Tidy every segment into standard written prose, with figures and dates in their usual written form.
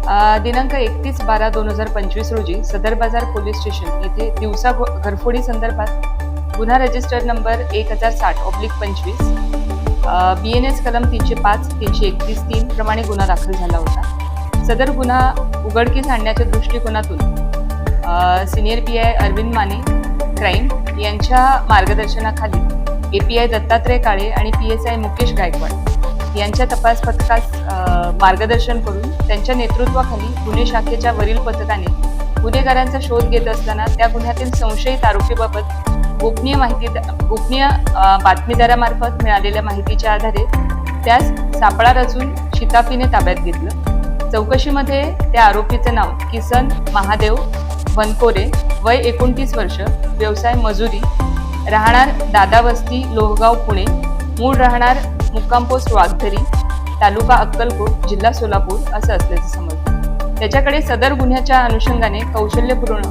दिनांक 31/12/2025 रोजी सदर बाजार पोलीस स्टेशन येथे दिवसा घरफोडी संदर्भात गुन्हा रजिस्टर नंबर 1060/25 BNS कलम 305, 331-3 प्रमाणे गुन्हा दाखल झाला होता। सदर गुन्हा उघडकीस आणण्याच्या दृष्टिकोनातून senior PI Arvind Mane crime यांच्या मार्गदर्शनाखाली API दत्तात्रय काळे आणि PSI मुकेश गायकवाड यांच्या तपास पथकास मार्गदर्शन करून त्यांच्या नेतृत्वाखाली गुन्हे शाखेच्या वरील पथकाने गुन्हेगारांचा शोध घेत असताना त्या गुन्ह्यातील संशयित आरोपीबाबत गोपनीय बातमीदारामार्फत मिळालेल्या माहितीच्या आधारे त्यास सापळा रचून शिताफीने ताब्यात घेतलं। चौकशीमध्ये त्या आरोपीचे नाव किसन महादेव बनकोरे, वय 29 वर्ष, व्यवसाय मजुरी, राहणार दादावस्ती लोहगाव पुणे, मूळ राहणार मुक्काम पोस्ट वाघधरी, तालुका अक्कलकोट, जिल्हा सोलापूर असं असल्याचं समजलं। त्याच्याकडे सदर गुन्ह्याच्या अनुषंगाने कौशल्यपूर्ण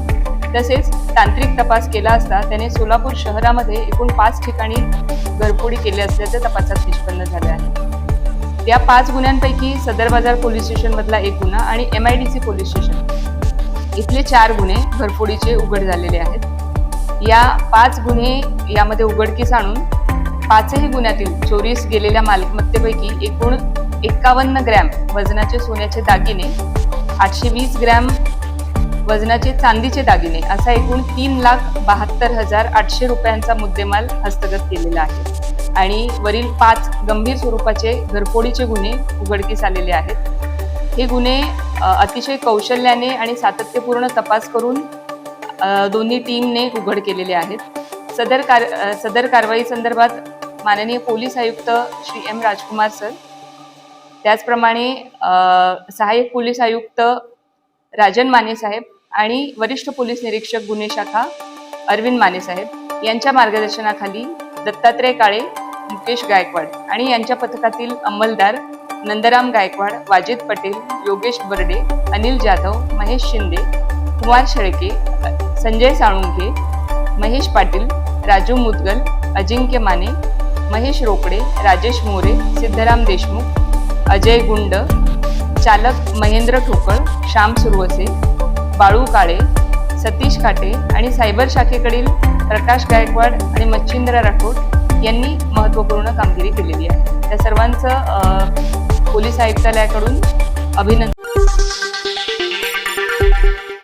तसेच तांत्रिक तपास केला असता त्याने सोलापूर शहरामध्ये एकूण 5 ठिकाणी घरफोडी केली असल्याचे तपासात निष्पन्न झाले आहे। त्या 5 गुन्ह्यांपैकी सदर बाजार पोलीस स्टेशन मधला एक गुन्हा आणि MIDC पोलीस स्टेशन इथले 4 गुन्हे घरफोडीचे उघड झालेले आहेत। या 5 गुन्हे यामध्ये उघडकीस आणून 5ही गुन्ह्यातील चोरीस गेलेल्या मालमत्तेपैकी एकूण 51 ग्रॅम वजनाचे सोन्याचे दागिने, 820 ग्रॅम वजनाचे चांदीचे दागिने असा एकूण 3,72,800 रुपयांचा मुद्देमाल हस्तगत केलेला आहे आणि वरील 5 गंभीर स्वरूपाचे घरफोडीचे गुन्हे उघडकीस आलेले आहेत। हे गुन्हे अतिशय कौशल्याने आणि सातत्यपूर्ण तपास करून दोन्ही टीमने उघड केलेले आहेत। सदर कारवाई संदर्भात माननीय पोलीस आयुक्त श्री M राजकुमार सर, त्याचप्रमाणे सहाय्यक पोलीस आयुक्त राजन माने साहेब आणि वरिष्ठ पोलीस निरीक्षक गुन्हे शाखा अरविंद माने साहेब यांच्या मार्गदर्शनाखाली दत्तात्रय काळे, मुकेश गायकवाड आणि यांच्या पथकातील अंमलदार नंदराम गायकवाड, वाजिद पटेल, योगेश बर्डे, अनिल जाधव, महेश शिंदे, कुमार शेळके, संजय साळुंखे, महेश पाटील, राजू मुदगल, अजिंक्य माने, महेश रोकडे, राजेश मोरे, सिद्धराम देशमुख, अजय गुंड, चालक महेंद्र ठोकळ, श्याम सुरवसे, बाळू काळे, सतीश काटे आणि सायबर शाखेकडील प्रकाश गायकवाड आणि मच्छिंद्र राठोड यांनी महत्त्वपूर्ण कामगिरी केलेली आहे। त्या सर्वांचं पोलीस आयुक्तालयाकडून अभिनंदन।